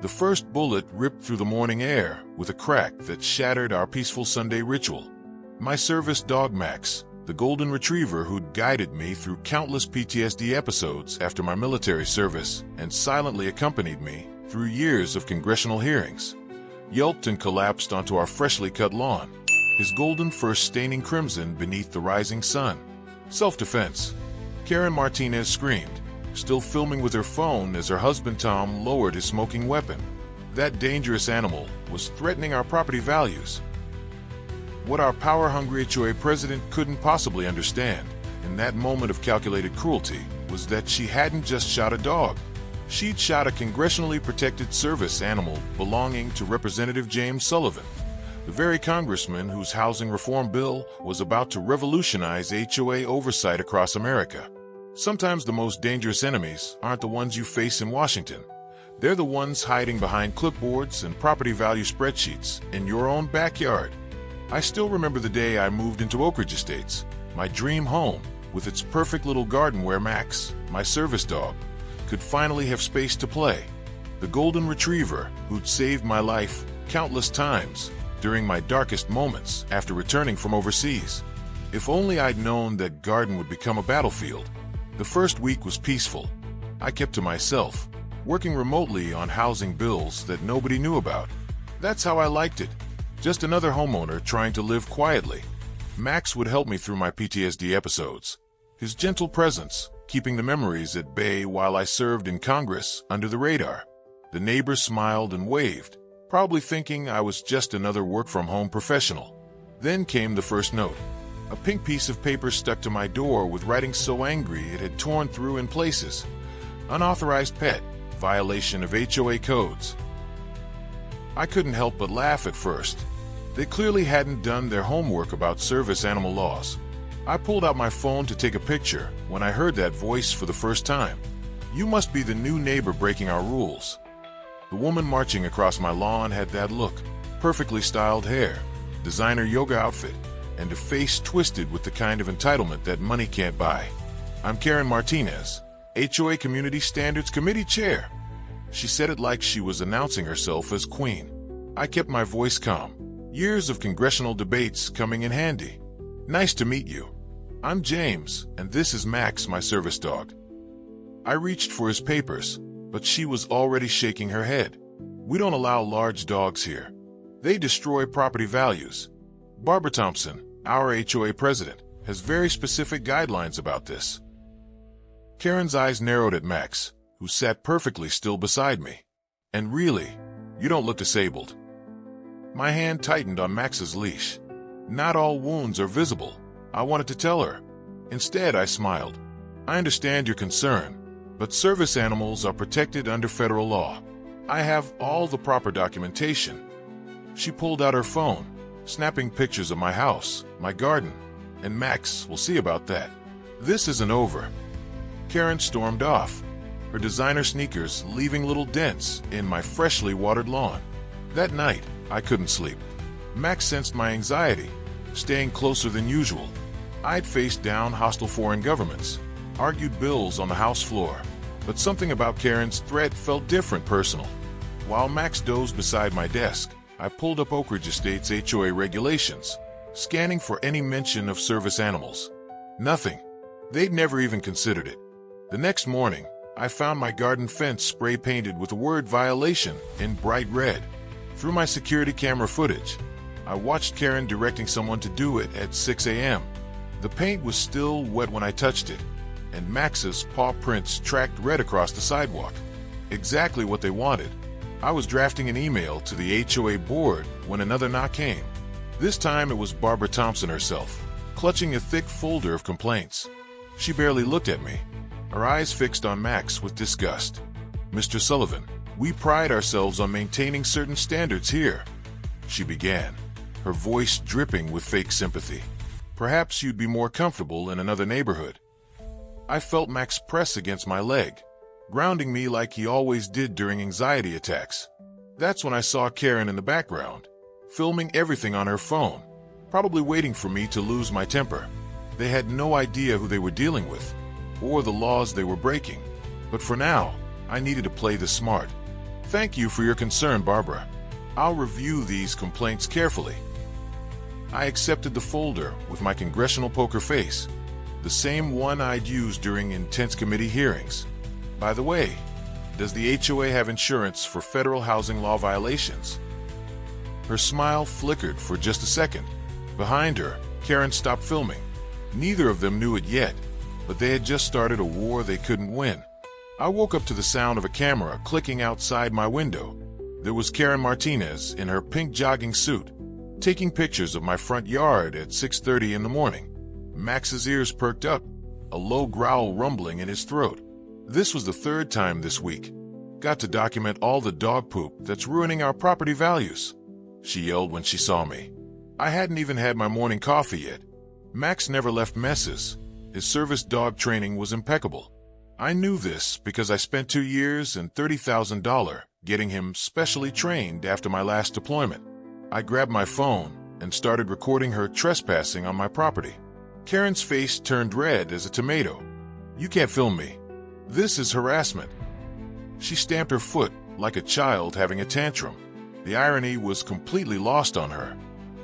The first bullet ripped through the morning air with a crack that shattered our peaceful Sunday ritual. My service dog Max, the golden retriever who'd guided me through countless PTSD episodes after my military service and silently accompanied me through years of congressional hearings, yelped and collapsed onto our freshly cut lawn, his golden fur staining crimson beneath the rising sun. Self-defense. Karen Martinez screamed, still filming with her phone as her husband Tom lowered his smoking weapon. That dangerous animal was threatening our property values. What our power-hungry HOA president couldn't possibly understand in that moment of calculated cruelty was that she hadn't just shot a dog. She'd shot a congressionally protected service animal belonging to Representative James Sullivan, the very congressman whose housing reform bill was about to revolutionize HOA oversight across America. Sometimes the most dangerous enemies aren't the ones you face in Washington. They're the ones hiding behind clipboards and property value spreadsheets in your own backyard. I still remember the day I moved into Oak Ridge Estates, my dream home, with its perfect little garden where Max, my service dog, could finally have space to play. The golden retriever who'd saved my life countless times during my darkest moments after returning from overseas. If only I'd known that garden would become a battlefield. The first week was peaceful. I kept to myself, working remotely on housing bills that nobody knew about. That's how I liked it. Just another homeowner trying to live quietly. Max would help me through my PTSD episodes. His gentle presence, keeping the memories at bay while I served in Congress under the radar. The neighbors smiled and waved, probably thinking I was just another work-from-home professional. Then came the first note. A pink piece of paper stuck to my door with writing so angry it had torn through in places. Unauthorized pet, violation of HOA codes. I couldn't help but laugh at first. They clearly hadn't done their homework about service animal laws. I pulled out my phone to take a picture when I heard that voice for the first time. You must be the new neighbor breaking our rules. The woman marching across my lawn had that look, perfectly styled hair, designer yoga outfit, and a face twisted with the kind of entitlement that money can't buy. I'm Karen Martinez, HOA Community Standards Committee Chair. She said it like she was announcing herself as queen. I kept my voice calm. Years of congressional debates coming in handy. Nice to meet you. I'm James, and this is Max, my service dog. I reached for his papers, but she was already shaking her head. We don't allow large dogs here. They destroy property values. Barbara Thompson, our HOA president, has very specific guidelines about this. Karen's eyes narrowed at Max, who sat perfectly still beside me. And really, you don't look disabled. My hand tightened on Max's leash. Not all wounds are visible, I wanted to tell her. Instead, I smiled. I understand your concern, but service animals are protected under federal law. I have all the proper documentation. She pulled out her phone, snapping pictures of my house, my garden, and Max will see about that. This isn't over. Karen stormed off, her designer sneakers leaving little dents in my freshly watered lawn. That night, I couldn't sleep. Max sensed my anxiety, staying closer than usual. I'd faced down hostile foreign governments, argued bills on the House floor, but something about Karen's threat felt different, personal. While Max dozed beside my desk, I pulled up Oak Ridge Estates HOA regulations, scanning for any mention of service animals. Nothing. They'd never even considered it. The next morning, I found my garden fence spray-painted with the word violation in bright red. Through my security camera footage, I watched Karen directing someone to do it at 6 a.m. The paint was still wet when I touched it, and Max's paw prints tracked red across the sidewalk. Exactly what they wanted. I was drafting an email to the HOA board when another knock came. This time it was Barbara Thompson herself, clutching a thick folder of complaints. She barely looked at me, her eyes fixed on Max with disgust. Mr. Sullivan, we pride ourselves on maintaining certain standards here, she began, her voice dripping with fake sympathy. Perhaps you'd be more comfortable in another neighborhood. I felt Max press against my leg, grounding me like he always did during anxiety attacks. That's when I saw Karen in the background, filming everything on her phone, probably waiting for me to lose my temper. They had no idea who they were dealing with, or the laws they were breaking. But for now, I needed to play the smart. Thank you for your concern, Barbara. I'll review these complaints carefully. I accepted the folder with my congressional poker face, the same one I'd used during intense committee hearings. By the way, does the HOA have insurance for federal housing law violations? Her smile flickered for just a second. Behind her, Karen stopped filming. Neither of them knew it yet, but they had just started a war they couldn't win. I woke up to the sound of a camera clicking outside my window. There was Karen Martinez in her pink jogging suit, taking pictures of my front yard at 6:30 in the morning. Max's ears perked up, a low growl rumbling in his throat. This was the third time this week. Got to document all the dog poop that's ruining our property values, she yelled when she saw me. I hadn't even had my morning coffee yet. Max never left messes. His service dog training was impeccable. I knew this because I spent 2 years and $30,000 getting him specially trained after my last deployment. I grabbed my phone and started recording her trespassing on my property. Karen's face turned red as a tomato. You can't film me. This is harassment. She stamped her foot like a child having a tantrum. The irony was completely lost on her.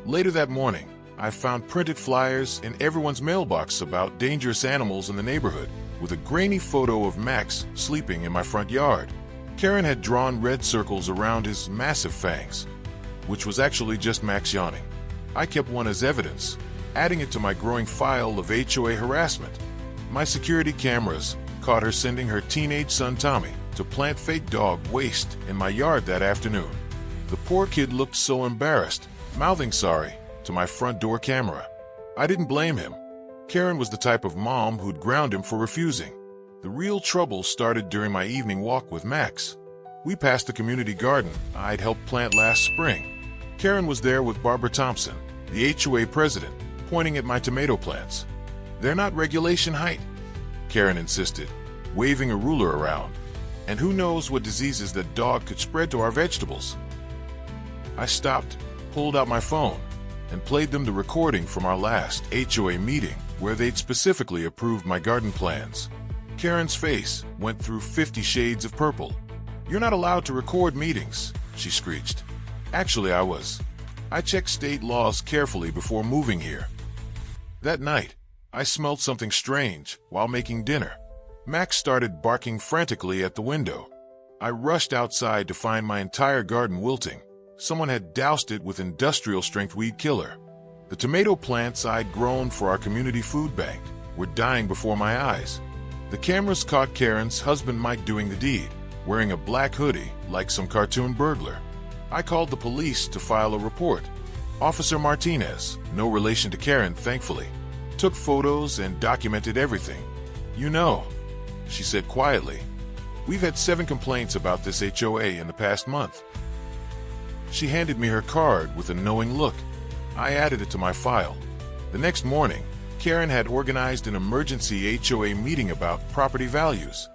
Later that morning, I found printed flyers in everyone's mailbox about dangerous animals in the neighborhood, with a grainy photo of Max sleeping in my front yard. Karen had drawn red circles around his massive fangs, which was actually just Max yawning. I kept one as evidence, adding it to my growing file of HOA harassment. My security cameras caught her sending her teenage son Tommy to plant fake dog waste in my yard that afternoon. The poor kid looked so embarrassed, mouthing sorry to my front door camera. I didn't blame him. Karen was the type of mom who'd ground him for refusing. The real trouble started during my evening walk with Max. We passed the community garden I'd helped plant last spring. Karen was there with Barbara Thompson, the HOA president, pointing at my tomato plants. They're not regulation height, Karen insisted, waving a ruler around. And who knows what diseases that dog could spread to our vegetables. I stopped, pulled out my phone, and played them the recording from our last HOA meeting where they'd specifically approved my garden plans. Karen's face went through 50 shades of purple. You're not allowed to record meetings, she screeched. Actually, I was. I checked state laws carefully before moving here. That night, I smelled something strange while making dinner. Max started barking frantically at the window. I rushed outside to find my entire garden wilting. Someone had doused it with industrial-strength weed killer. The tomato plants I'd grown for our community food bank were dying before my eyes. The cameras caught Karen's husband Mike doing the deed, wearing a black hoodie like some cartoon burglar. I called the police to file a report. Officer Martinez, no relation to Karen thankfully, took photos and documented everything. You know, she said quietly, we've had 7 complaints about this HOA in the past month. She handed me her card with a knowing look. I added it to my file. The next morning, Karen had organized an emergency HOA meeting about property values.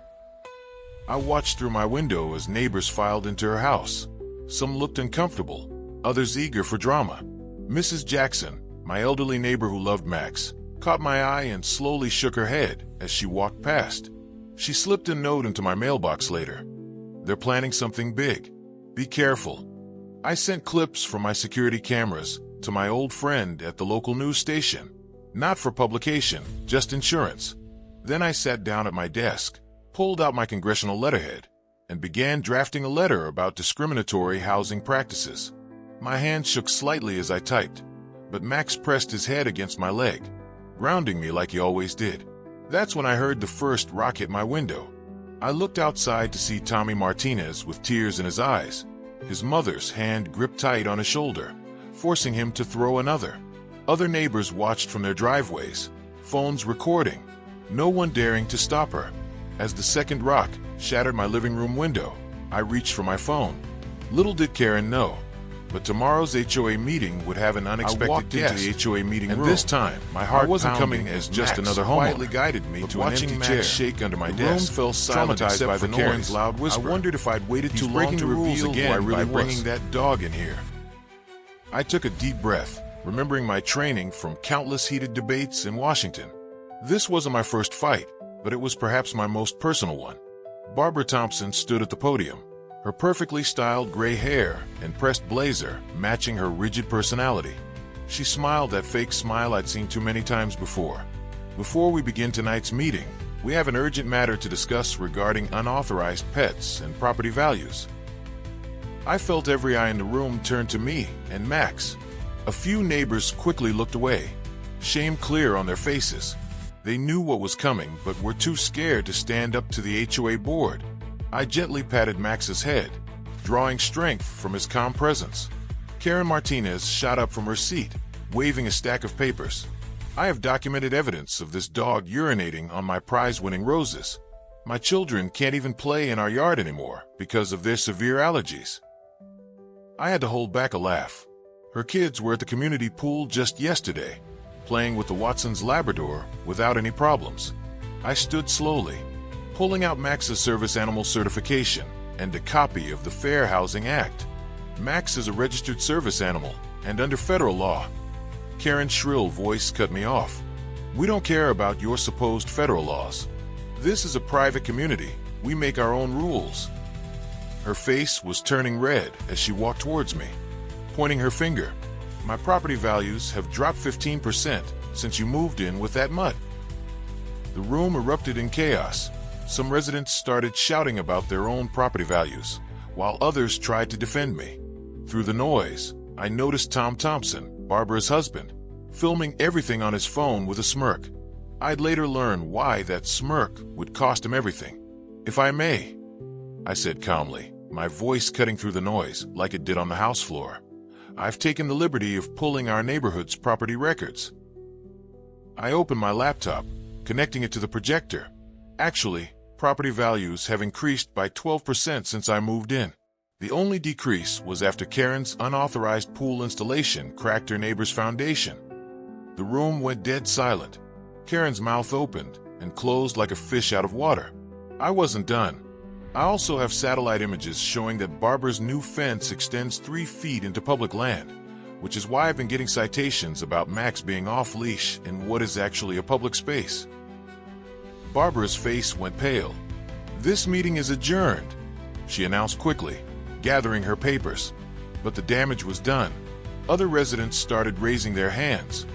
I watched through my window as neighbors filed into her house. Some looked uncomfortable, others eager for drama. Mrs. Jackson, my elderly neighbor who loved Max, caught my eye and slowly shook her head as she walked past. She slipped a note into my mailbox later. They're planning something big. Be careful. I sent clips from my security cameras to my old friend at the local news station. Not for publication, just insurance. Then I sat down at my desk, pulled out my congressional letterhead, and began drafting a letter about discriminatory housing practices. My hand shook slightly as I typed, but Max pressed his head against my leg, grounding me like he always did. That's when I heard the first rock hit my window. I looked outside to see Tommy Martinez with tears in his eyes, his mother's hand gripped tight on his shoulder, forcing him to throw another. Other neighbors watched from their driveways, phones recording, no one daring to stop her. As the second rock shattered my living room window, I reached for my phone. Little did Karen know, but tomorrow's HOA meeting would have an unexpected guest into the HOA meeting room. And this time, my heart wasn't coming as just another homeowner. Quietly guided me to an empty chair. Shake under my desk. The room fell silent except by the Karen's loud whisper. I wondered if I'd waited too long to reveal who I really was bringing that dog in here. I took a deep breath, remembering my training from countless heated debates in Washington. This wasn't my first fight, but it was perhaps my most personal one. Barbara Thompson stood at the podium, her perfectly styled gray hair and pressed blazer matching her rigid personality. She smiled that fake smile I'd seen too many times before. Before we begin tonight's meeting, we have an urgent matter to discuss regarding unauthorized pets and property values. I felt every eye in the room turn to me and Max. A few neighbors quickly looked away, shame clear on their faces. They knew what was coming but were too scared to stand up to the HOA board. I gently patted Max's head, drawing strength from his calm presence. Karen Martinez shot up from her seat, waving a stack of papers. I have documented evidence of this dog urinating on my prize-winning roses. My children can't even play in our yard anymore because of their severe allergies. I had to hold back a laugh. Her kids were at the community pool just yesterday, playing with the Watson's Labrador without any problems. I stood slowly, pulling out Max's service animal certification and a copy of the Fair Housing Act. Max is a registered service animal and under federal law. Karen's shrill voice cut me off. We don't care about your supposed federal laws. This is a private community. We make our own rules. Her face was turning red as she walked towards me, pointing her finger. My property values have dropped 15% since you moved in with that mutt. The room erupted in chaos. Some residents started shouting about their own property values, while others tried to defend me. Through the noise, I noticed Tom Thompson, Barbara's husband, filming everything on his phone with a smirk. I'd later learn why that smirk would cost him everything. If I may, I said calmly, my voice cutting through the noise like it did on the house floor. I've taken the liberty of pulling our neighborhood's property records. I opened my laptop, connecting it to the projector. Actually, property values have increased by 12% since I moved in. The only decrease was after Karen's unauthorized pool installation cracked her neighbor's foundation. The room went dead silent. Karen's mouth opened and closed like a fish out of water. I wasn't done. I also have satellite images showing that Barbara's new fence extends 3 feet into public land, which is why I've been getting citations about Max being off-leash in what is actually a public space. Barbara's face went pale. This meeting is adjourned, she announced quickly, gathering her papers. But the damage was done. Other residents started raising their hands,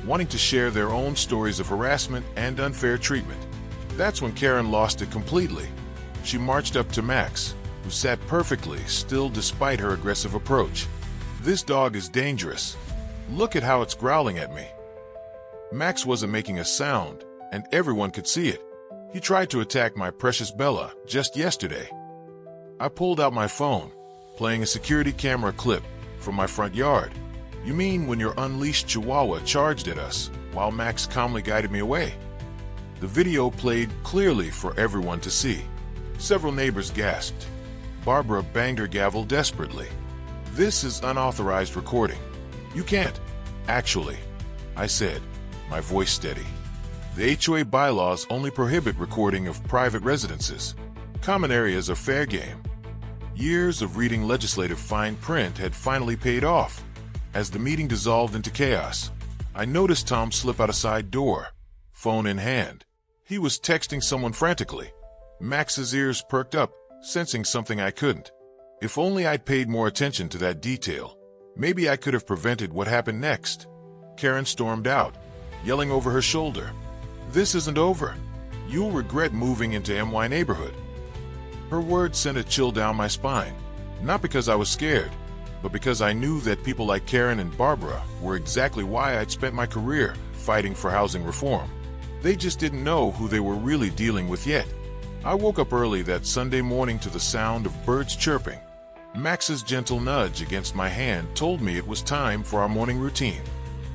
wanting to share their own stories of harassment and unfair treatment. That's when Karen lost it completely. She marched up to Max, who sat perfectly still despite her aggressive approach. This dog is dangerous. Look at how it's growling at me. Max wasn't making a sound, and everyone could see it. He tried to attack my precious Bella just yesterday. I pulled out my phone, playing a security camera clip from my front yard. You mean when your unleashed Chihuahua charged at us while Max calmly guided me away? The video played clearly for everyone to see. Several neighbors gasped. Barbara banged her gavel desperately. This is unauthorized recording. You can't. Actually, I said, my voice steady. The HOA bylaws only prohibit recording of private residences. Common areas are fair game. Years of reading legislative fine print had finally paid off. As the meeting dissolved into chaos, I noticed Tom slip out a side door, phone in hand. He was texting someone frantically. Max's ears perked up, sensing something I couldn't. If only I'd paid more attention to that detail, maybe I could have prevented what happened next. Karen stormed out, yelling over her shoulder. This isn't over. You'll regret moving into MY neighborhood. Her words sent a chill down my spine, not because I was scared, but because I knew that people like Karen and Barbara were exactly why I'd spent my career fighting for housing reform. They just didn't know who they were really dealing with yet. I woke up early that Sunday morning to the sound of birds chirping. Max's gentle nudge against my hand told me it was time for our morning routine.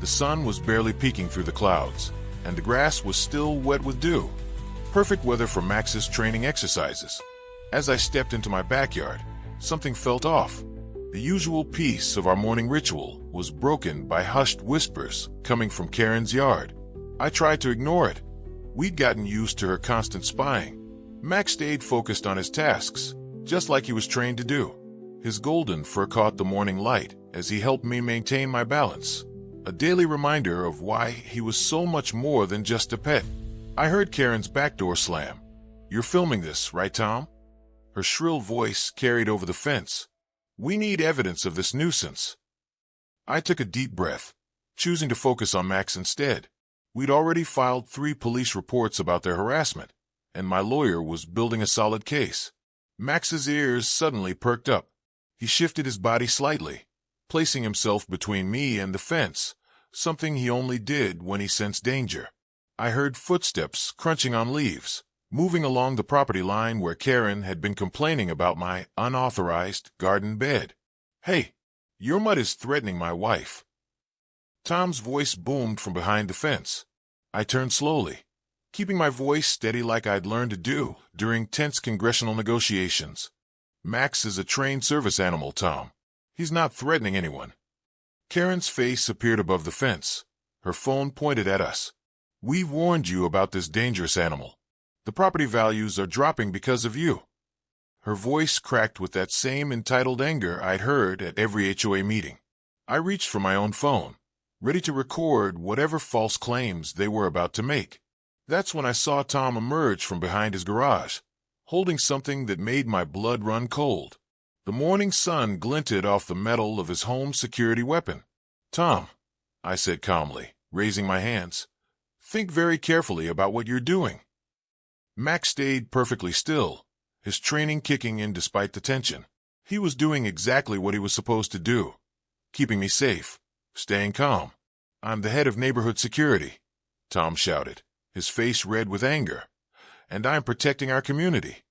The sun was barely peeking through the clouds, and the grass was still wet with dew. Perfect weather for Max's training exercises. As I stepped into my backyard, something felt off. The usual peace of our morning ritual was broken by hushed whispers coming from Karen's yard. I tried to ignore it. We'd gotten used to her constant spying. Max stayed focused on his tasks, just like he was trained to do. His golden fur caught the morning light as he helped me maintain my balance, a daily reminder of why he was so much more than just a pet. I heard Karen's back door slam. You're filming this, right, Tom? Her shrill voice carried over the fence. "We need evidence of this nuisance." I took a deep breath, choosing to focus on Max instead. We'd already filed 3 police reports about their harassment, and my lawyer was building a solid case. Max's ears suddenly perked up. He shifted his body slightly, placing himself between me and the fence, something he only did when he sensed danger. I heard footsteps crunching on leaves, moving along the property line where Karen had been complaining about my unauthorized garden bed. "Hey, your mud is threatening my wife." Tom's voice boomed from behind the fence. I turned slowly, keeping my voice steady like I'd learned to do during tense congressional negotiations. "Max is a trained service animal, Tom. He's not threatening anyone." Karen's face appeared above the fence, her phone pointed at us. "We've warned you about this dangerous animal. The property values are dropping because of you." Her voice cracked with that same entitled anger I'd heard at every HOA meeting. I reached for my own phone, ready to record whatever false claims they were about to make. That's when I saw Tom emerge from behind his garage, holding something that made my blood run cold. The morning sun glinted off the metal of his home security weapon. "Tom," I said calmly, raising my hands, "think very carefully about what you're doing." Max stayed perfectly still, his training kicking in despite the tension. He was doing exactly what he was supposed to do, keeping me safe, staying calm. "I'm the head of neighborhood security," Tom shouted, his face red with anger, "and I'm protecting our community."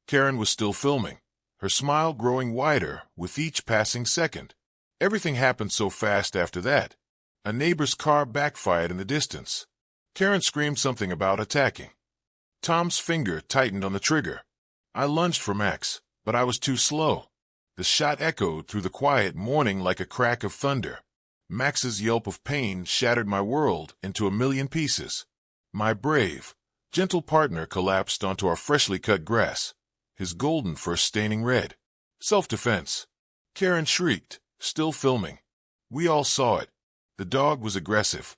Karen was still filming, her smile growing wider with each passing second. Everything happened so fast after that. A neighbor's car backfired in the distance. Karen screamed something about attacking. Tom's finger tightened on the trigger. I lunged for Max, but I was too slow. The shot echoed through the quiet morning like a crack of thunder. Max's yelp of pain shattered my world into a million pieces. My brave, gentle partner collapsed onto our freshly cut grass, his golden fur staining red. "Self-defense," Karen shrieked, still filming. We all saw it. The dog was aggressive.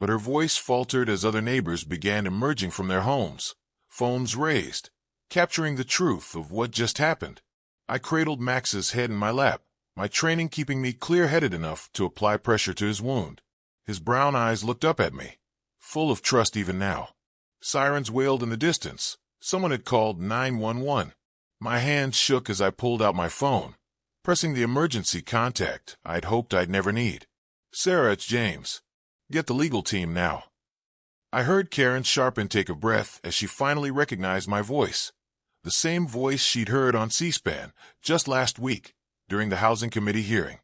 But her voice faltered as other neighbors began emerging from their homes, phones raised, capturing the truth of what just happened. I cradled Max's head in my lap, my training keeping me clear-headed enough to apply pressure to his wound. His brown eyes looked up at me, full of trust even now. Sirens wailed in the distance. Someone had called 911. My hands shook as I pulled out my phone, pressing the emergency contact I'd hoped I'd never need. "Sarah, it's James. Get the legal team now." I heard Karen's sharp intake of breath as she finally recognized my voice. The same voice she'd heard on C-SPAN just last week during the Housing Committee hearing.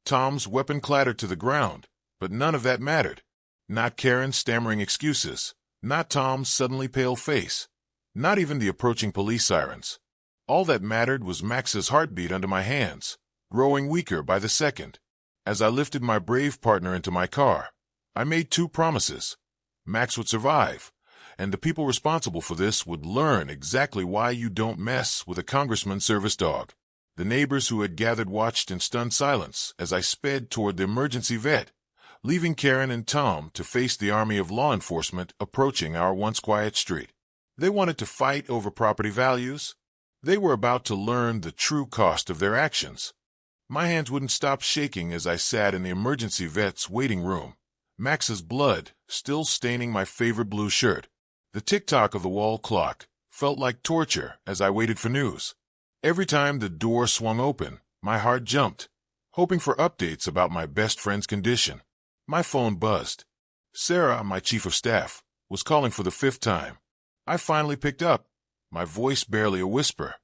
Tom's weapon clattered to the ground, but none of that mattered. Not Karen's stammering excuses, not Tom's suddenly pale face, not even the approaching police sirens. All that mattered was Max's heartbeat under my hands, growing weaker by the second. As I lifted my brave partner into my car, I made 2 promises. Max would survive, and the people responsible for this would learn exactly why you don't mess with a congressman's service dog. The neighbors who had gathered watched in stunned silence as I sped toward the emergency vet, leaving Karen and Tom to face the army of law enforcement approaching our once quiet street. They wanted to fight over property values. They were about to learn the true cost of their actions. My hands wouldn't stop shaking as I sat in the emergency vet's waiting room, Max's blood still staining my favorite blue shirt. The tick-tock of the wall clock felt like torture as I waited for news. Every time the door swung open, my heart jumped, hoping for updates about my best friend's condition. My phone buzzed. Sarah, my chief of staff, was calling for the 5th time. I finally picked up, my voice barely a whisper.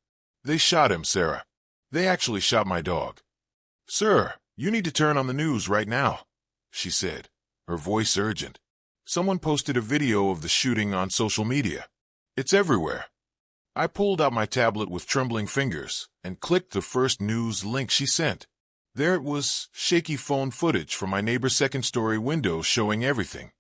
"They shot him, Sarah. They actually shot my dog." "Sir, you need to turn on the news right now," she said, her voice urgent. "Someone posted a video of the shooting on social media. It's everywhere." I pulled out my tablet with trembling fingers and clicked the first news link she sent. There it was, shaky phone footage from my neighbor's second-story window showing everything.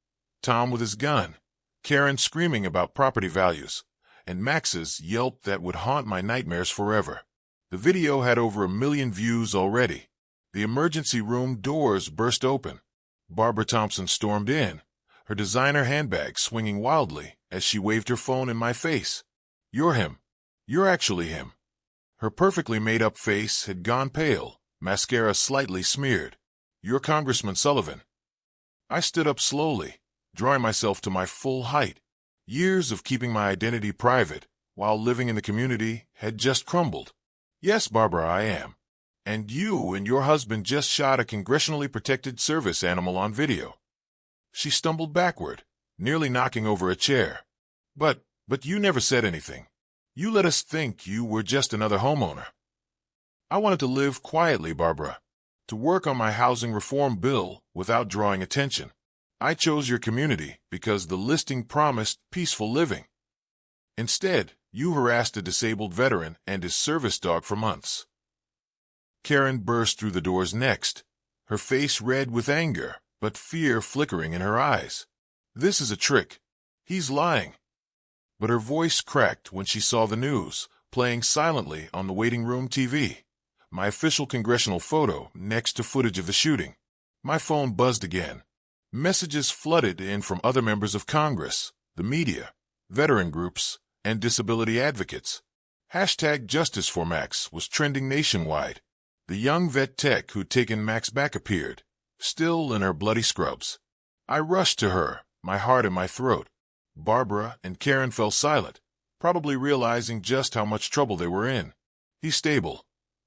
Tom with his gun, Karen screaming about property values, and Max's yelp that would haunt my nightmares forever. The video had over 1 million views already. The emergency room doors burst open. Barbara Thompson stormed in, her designer handbag swinging wildly as she waved her phone in my face. "You're him. You're actually him. Her perfectly made-up face had gone pale, mascara slightly smeared. You're Congressman Sullivan. I stood up slowly, drawing myself to my full height. Years of keeping my identity private while living in the community had just crumbled. Yes, Barbara, I am. And you and your husband just shot a congressionally protected service animal on video. She stumbled backward, nearly knocking over a chair. But you never said anything. You let us think you were just another homeowner. I wanted to live quietly, Barbara, to work on my housing reform bill without drawing attention. I chose your community because the listing promised peaceful living. Instead, you harassed a disabled veteran and his service dog for months. Karen burst through the doors next, her face red with anger, but fear flickering in her eyes. This is a trick. He's lying. But her voice cracked when she saw the news, playing silently on the waiting room TV. My official congressional photo next to footage of the shooting. My phone buzzed again. Messages flooded in from other members of Congress, the media, veteran groups, and disability advocates. Hashtag Justice for Max was trending nationwide. The young vet tech who'd taken Max back appeared, still in her bloody scrubs. I rushed to her, my heart in my throat. Barbara and Karen fell silent, probably realizing just how much trouble they were in. He's stable,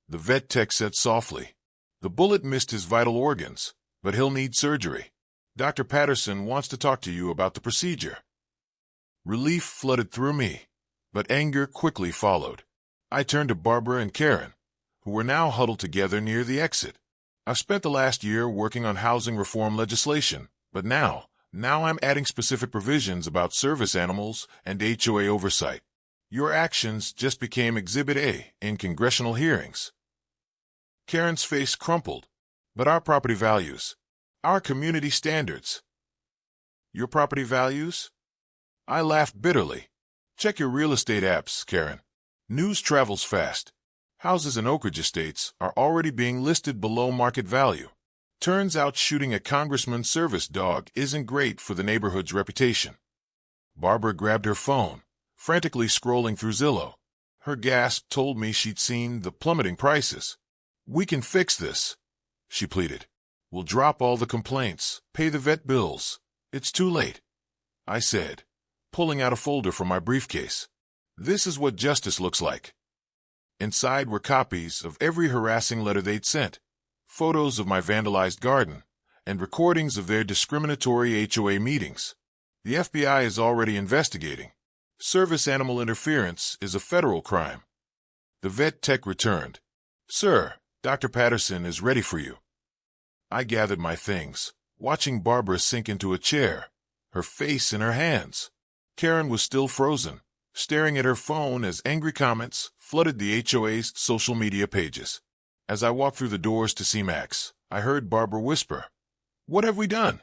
the vet tech said softly. The bullet missed his vital organs, but he'll need surgery. Dr. Patterson wants to talk to you about the procedure. Relief flooded through me, but anger quickly followed. I turned to Barbara and Karen, who were now huddled together near the exit. I've spent the last year working on housing reform legislation, but now I'm adding specific provisions about service animals and HOA oversight. Your actions just became Exhibit A in congressional hearings. Karen's face crumpled. But our property values, our community standards. Your property values? I laughed bitterly. Check your real estate apps, Karen. News travels fast. Houses in Oak Ridge Estates are already being listed below market value. Turns out shooting a congressman's service dog isn't great for the neighborhood's reputation. Barbara grabbed her phone, frantically scrolling through Zillow. Her gasp told me she'd seen the plummeting prices. We can fix this, she pleaded. We'll drop all the complaints, pay the vet bills. It's too late, I said, pulling out a folder from my briefcase. This is what justice looks like. Inside were copies of every harassing letter they'd sent, photos of my vandalized garden, and recordings of their discriminatory HOA meetings. The FBI is already investigating. Service animal interference is a federal crime. The vet tech returned. Sir, Dr. Patterson is ready for you. I gathered my things, watching Barbara sink into a chair, her face in her hands. Karen was still frozen, staring at her phone as angry comments flooded the HOA's social media pages. As I walked through the doors to see Max, I heard Barbara whisper, "What have we done?"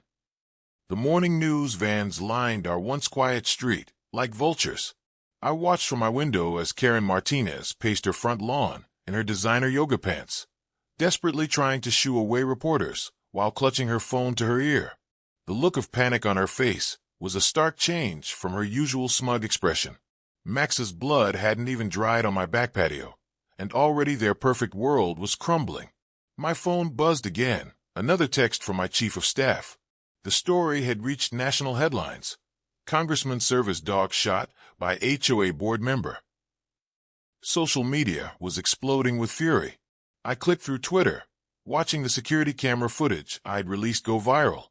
The morning news vans lined our once quiet street, like vultures. I watched from my window as Karen Martinez paced her front lawn in her designer yoga pants, desperately trying to shoo away reporters while clutching her phone to her ear. The look of panic on her face was a stark change from her usual smug expression. Max's blood hadn't even dried on my back patio, and already their perfect world was crumbling. My phone buzzed again, another text from my chief of staff. The story had reached national headlines. Congressman service dog shot by HOA board member. Social media was exploding with fury. I clicked through Twitter, watching the security camera footage I'd released go viral.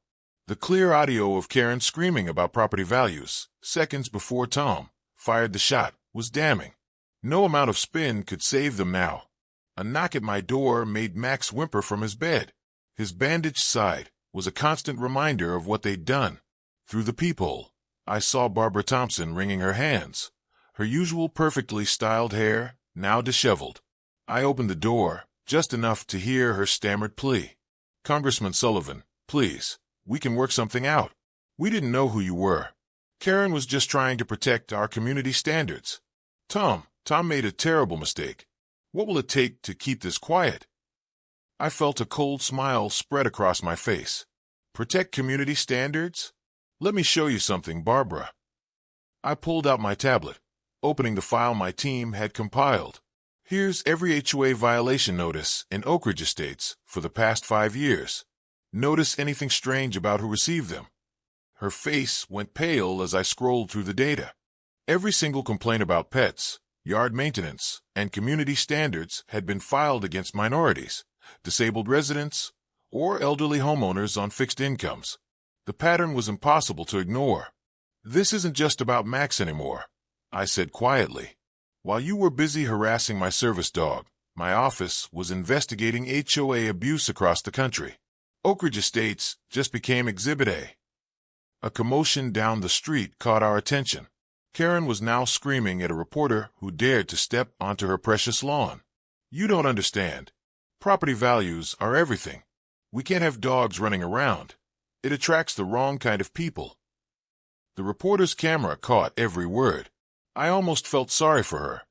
The clear audio of Karen screaming about property values, seconds before Tom fired the shot, was damning. No amount of spin could save them now. A knock at my door made Max whimper from his bed. His bandaged side was a constant reminder of what they'd done. Through the peephole, I saw Barbara Thompson wringing her hands, her usual perfectly styled hair now disheveled. I opened the door, just enough to hear her stammered plea. "Congressman Sullivan, please, we can work something out. We didn't know who you were. Karen was just trying to protect our community standards. Tom made a terrible mistake. What will it take to keep this quiet?" I felt a cold smile spread across my face. Protect community standards? Let me show you something, Barbara. I pulled out my tablet, opening the file my team had compiled. Here's every HOA violation notice in Oak Ridge Estates for the past 5 years. Notice anything strange about who received them. Her face went pale as I scrolled through the data. Every single complaint about pets, yard maintenance, and community standards had been filed against minorities, disabled residents, or elderly homeowners on fixed incomes. The pattern was impossible to ignore. "This isn't just about Max anymore," I said quietly. "While you were busy harassing my service dog, my office was investigating HOA abuse across the country. Oak Ridge Estates just became Exhibit A." A commotion down the street caught our attention. Karen was now screaming at a reporter who dared to step onto her precious lawn. "You don't understand. Property values are everything. We can't have dogs running around. It attracts the wrong kind of people." The reporter's camera caught every word. I almost felt sorry for her.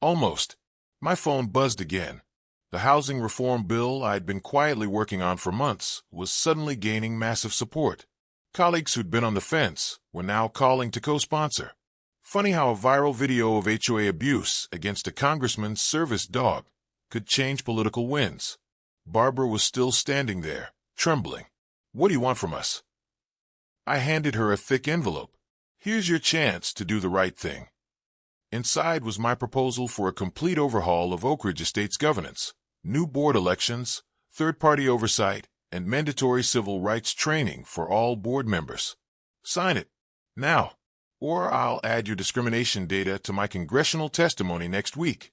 Almost. My phone buzzed again. The housing reform bill I'd been quietly working on for months was suddenly gaining massive support. Colleagues who'd been on the fence were now calling to co-sponsor. Funny how a viral video of HOA abuse against a congressman's service dog could change political winds. Barbara was still standing there, trembling. "What do you want from us?" I handed her a thick envelope. "Here's your chance to do the right thing." Inside was my proposal for a complete overhaul of Oak Ridge Estates governance, new board elections, third-party oversight, and mandatory civil rights training for all board members. Sign it now, or I'll add your discrimination data to my congressional testimony next week.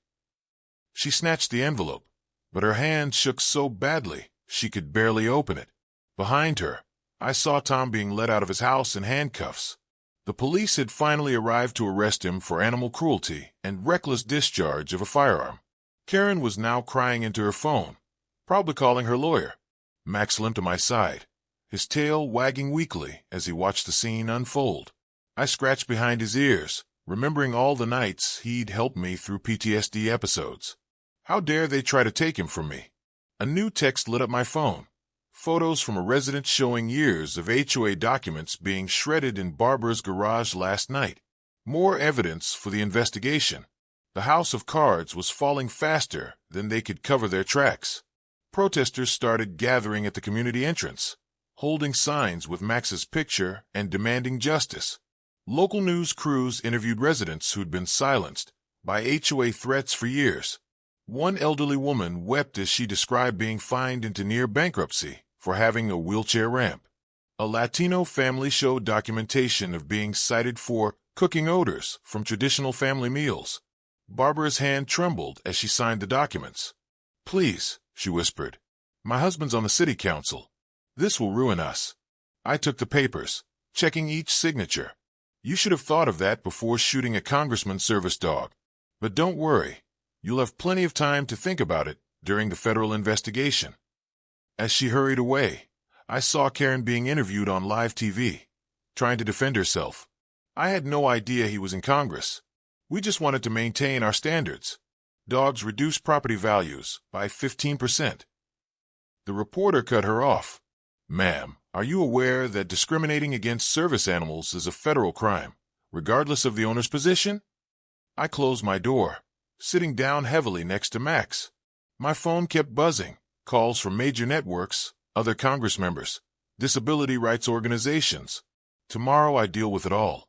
She snatched the envelope, but her hand shook so badly she could barely open it. Behind her, I saw Tom being led out of his house in handcuffs. The police had finally arrived to arrest him for animal cruelty and reckless discharge of a firearm. Karen was now crying into her phone, probably calling her lawyer. Max limped to my side, his tail wagging weakly as he watched the scene unfold. I scratched behind his ears, remembering all the nights he'd helped me through PTSD episodes. How dare they try to take him from me? A new text lit up my phone. Photos from a resident showing years of HOA documents being shredded in Barbara's garage last night. More evidence for the investigation. The house of cards was falling faster than they could cover their tracks. Protesters started gathering at the community entrance, holding signs with Max's picture and demanding justice. Local news crews interviewed residents who'd been silenced by HOA threats for years. One elderly woman wept as she described being fined into near bankruptcy for having a wheelchair ramp. A Latino family showed documentation of being cited for cooking odors from traditional family meals. Barbara's hand trembled as she signed the documents. "Please," she whispered. "My husband's on the city council. This will ruin us." I took the papers, checking each signature. "You should have thought of that before shooting a congressman's service dog. But don't worry. You'll have plenty of time to think about it during the federal investigation." As she hurried away, I saw Karen being interviewed on live TV, trying to defend herself. "I had no idea he was in Congress. We just wanted to maintain our standards. Dogs reduce property values by 15%. The reporter cut her off. "Ma'am, are you aware that discriminating against service animals is a federal crime, regardless of the owner's position?" I closed my door, sitting down heavily next to Max. My phone kept buzzing, calls from major networks, other Congress members, disability rights organizations. Tomorrow I'd deal with it all.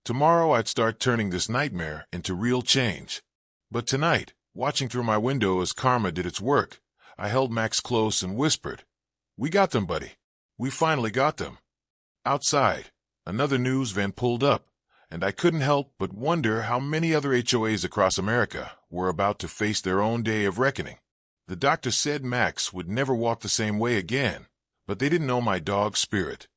Tomorrow I'd start turning this nightmare into real change. But tonight, watching through my window as karma did its work, I held Max close and whispered, "We got them, buddy. We finally got them." Outside, another news van pulled up, and I couldn't help but wonder how many other HOAs across America were about to face their own day of reckoning. The doctor said Max would never walk the same way again, but they didn't know my dog's spirit.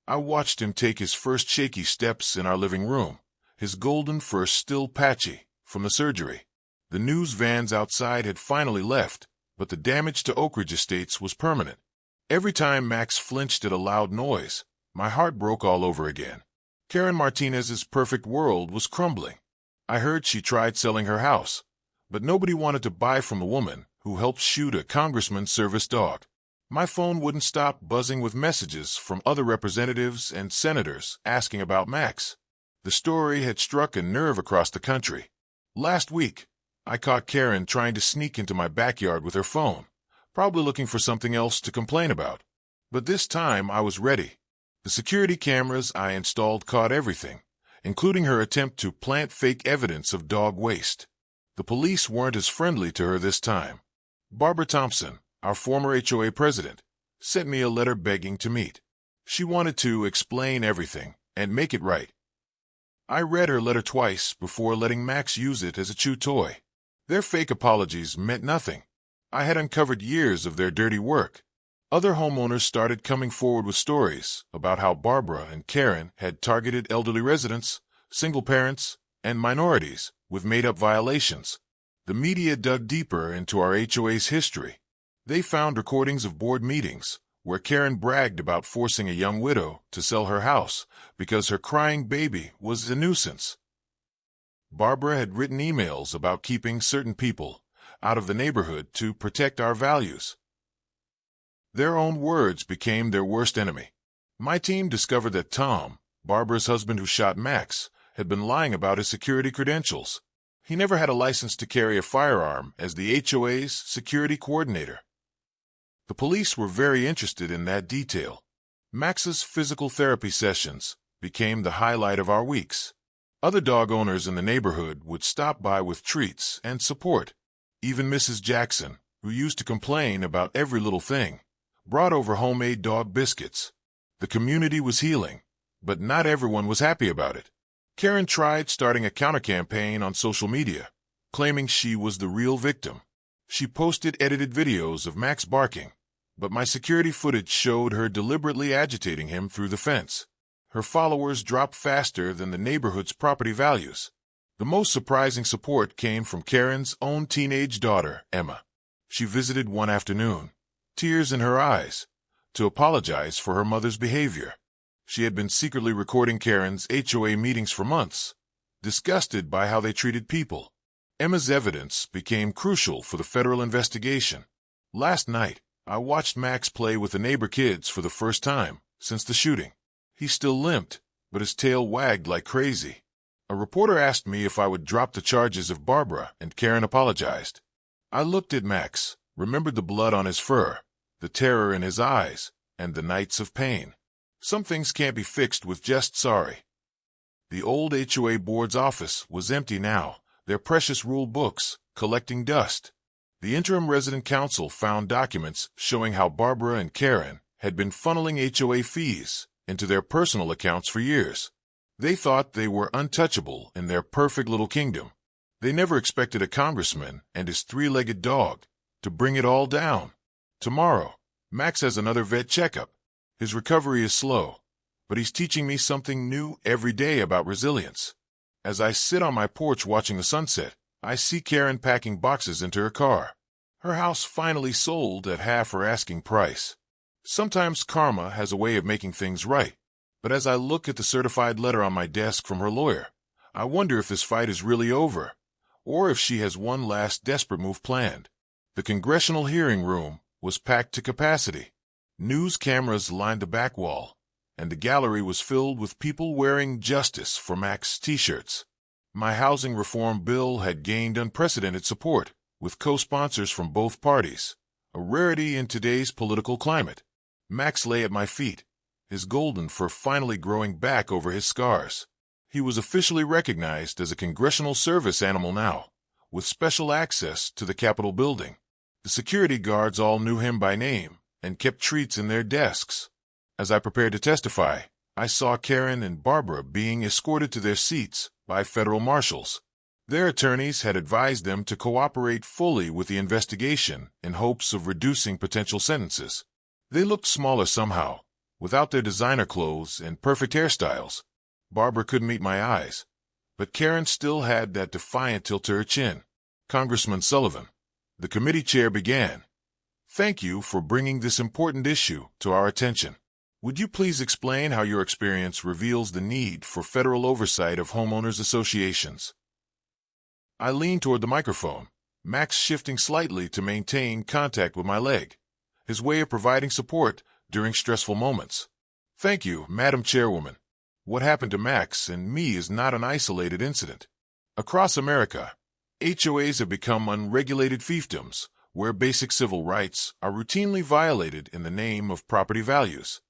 I watched him take his first shaky steps in our living room, his golden fur still patchy from the surgery. The news vans outside had finally left, but the damage to Oak Ridge Estates was permanent. Every time Max flinched at a loud noise, my heart broke all over again. Karen Martinez's perfect world was crumbling. I heard she tried selling her house, but nobody wanted to buy from a woman who helped shoot a congressman's service dog. My phone wouldn't stop buzzing with messages from other representatives and senators asking about Max. The story had struck a nerve across the country. Last week, I caught Karen trying to sneak into my backyard with her phone, probably looking for something else to complain about. But this time I was ready. The security cameras I installed caught everything, including her attempt to plant fake evidence of dog waste. The police weren't as friendly to her this time. Barbara Thompson, our former HOA president, sent me a letter begging to meet. She wanted to explain everything and make it right. I read her letter twice before letting Max use it as a chew toy. Their fake apologies meant nothing. I had uncovered years of their dirty work. Other homeowners started coming forward with stories about how Barbara and Karen had targeted elderly residents, single parents, and minorities with made-up violations. The media dug deeper into our HOA's history. They found recordings of board meetings where Karen bragged about forcing a young widow to sell her house because her crying baby was a nuisance. Barbara had written emails about keeping certain people out of the neighborhood to protect our values. Their own words became their worst enemy. My team discovered that Tom, Barbara's husband who shot Max, had been lying about his security credentials. He never had a license to carry a firearm as the HOA's security coordinator. The police were very interested in that detail. Max's physical therapy sessions became the highlight of our weeks. Other dog owners in the neighborhood would stop by with treats and support. Even Mrs. Jackson, who used to complain about every little thing, brought over homemade dog biscuits. The community was healing, but not everyone was happy about it. Karen tried starting a counter-campaign on social media, claiming she was the real victim. She posted edited videos of Max barking, but my security footage showed her deliberately agitating him through the fence. Her followers dropped faster than the neighborhood's property values. The most surprising support came from Karen's own teenage daughter, Emma. She visited one afternoon, tears in her eyes, to apologize for her mother's behavior. She had been secretly recording Karen's HOA meetings for months, disgusted by how they treated people. Emma's evidence became crucial for the federal investigation. Last night, I watched Max play with the neighbor kids for the first time since the shooting. He still limped, but his tail wagged like crazy. A reporter asked me if I would drop the charges if Barbara and Karen apologized. I looked at Max, remembered the blood on his fur, the terror in his eyes, and the nights of pain. Some things can't be fixed with just sorry. The old HOA board's office was empty now, their precious rule books collecting dust. The interim resident council found documents showing how Barbara and Karen had been funneling HOA fees into their personal accounts for years. They thought they were untouchable in their perfect little kingdom. They never expected a congressman and his three-legged dog to bring it all down. Tomorrow, Max has another vet checkup. His recovery is slow, but he's teaching me something new every day about resilience. As I sit on my porch watching the sunset, I see Karen packing boxes into her car. Her house finally sold at half her asking price. Sometimes karma has a way of making things right, but as I look at the certified letter on my desk from her lawyer, I wonder if this fight is really over, or if she has one last desperate move planned. The congressional hearing room was packed to capacity. News cameras lined the back wall, and the gallery was filled with people wearing Justice for Max t-shirts. My housing reform bill had gained unprecedented support, with co-sponsors from both parties, a rarity in today's political climate. Max lay at my feet, his golden fur finally growing back over his scars. He was officially recognized as a congressional service animal now, with special access to the Capitol building. The security guards all knew him by name and kept treats in their desks. As I prepared to testify, I saw Karen and Barbara being escorted to their seats by federal marshals. Their attorneys had advised them to cooperate fully with the investigation in hopes of reducing potential sentences. They looked smaller somehow, without their designer clothes and perfect hairstyles. Barbara couldn't meet my eyes, but Karen still had that defiant tilt to her chin. Congressman Sullivan, the committee chair, began. Thank you for bringing this important issue to our attention. Would you please explain how your experience reveals the need for federal oversight of homeowners associations? I leaned toward the microphone, Max shifting slightly to maintain contact with my leg, his way of providing support during stressful moments. Thank you, Madam Chairwoman. What happened to Max and me is not an isolated incident. Across America, HOAs have become unregulated fiefdoms, where basic civil rights are routinely violated in the name of property values.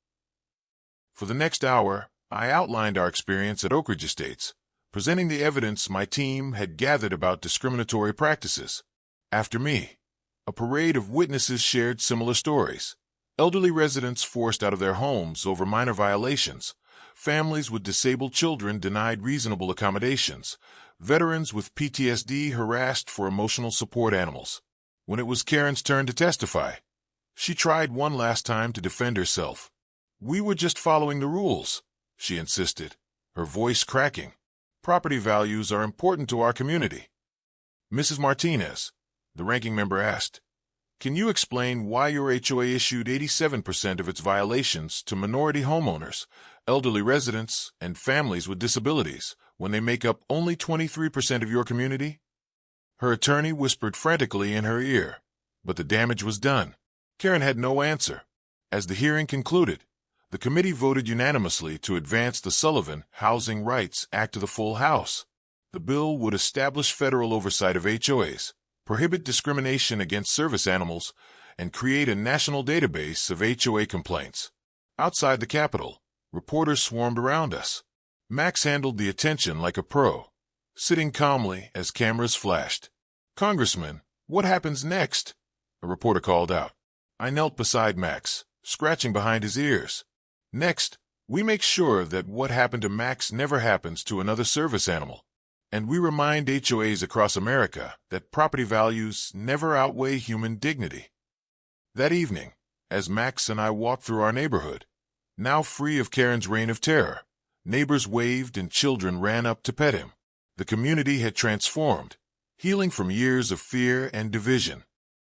For the next hour, I outlined our experience at Oak Ridge Estates, presenting the evidence my team had gathered about discriminatory practices. After me, a parade of witnesses shared similar stories. Elderly residents forced out of their homes over minor violations, families with disabled children denied reasonable accommodations, veterans with PTSD harassed for emotional support animals. When it was Karen's turn to testify, she tried one last time to defend herself. "We were just following the rules," she insisted, her voice cracking. "Property values are important to our community." "Mrs. Martinez," the ranking member asked, "can you explain why your HOA issued 87% of its violations to minority homeowners, elderly residents, and families with disabilities, when they make up only 23% of your community?" Her attorney whispered frantically in her ear, but the damage was done. Karen had no answer. As the hearing concluded, the committee voted unanimously to advance the Sullivan Housing Rights Act to the full House. The bill would establish federal oversight of HOAs, prohibit discrimination against service animals, and create a national database of HOA complaints. Outside the Capitol, reporters swarmed around us. Max handled the attention like a pro, sitting calmly as cameras flashed. "Congressman, what happens next?" a reporter called out. I knelt beside Max, scratching behind his ears. "Next, we make sure that what happened to Max never happens to another service animal. And we remind HOAs across America that property values never outweigh human dignity." That evening, as Max and I walked through our neighborhood, now free of Karen's reign of terror, neighbors waved and children ran up to pet him. The community had transformed, healing from years of fear and division.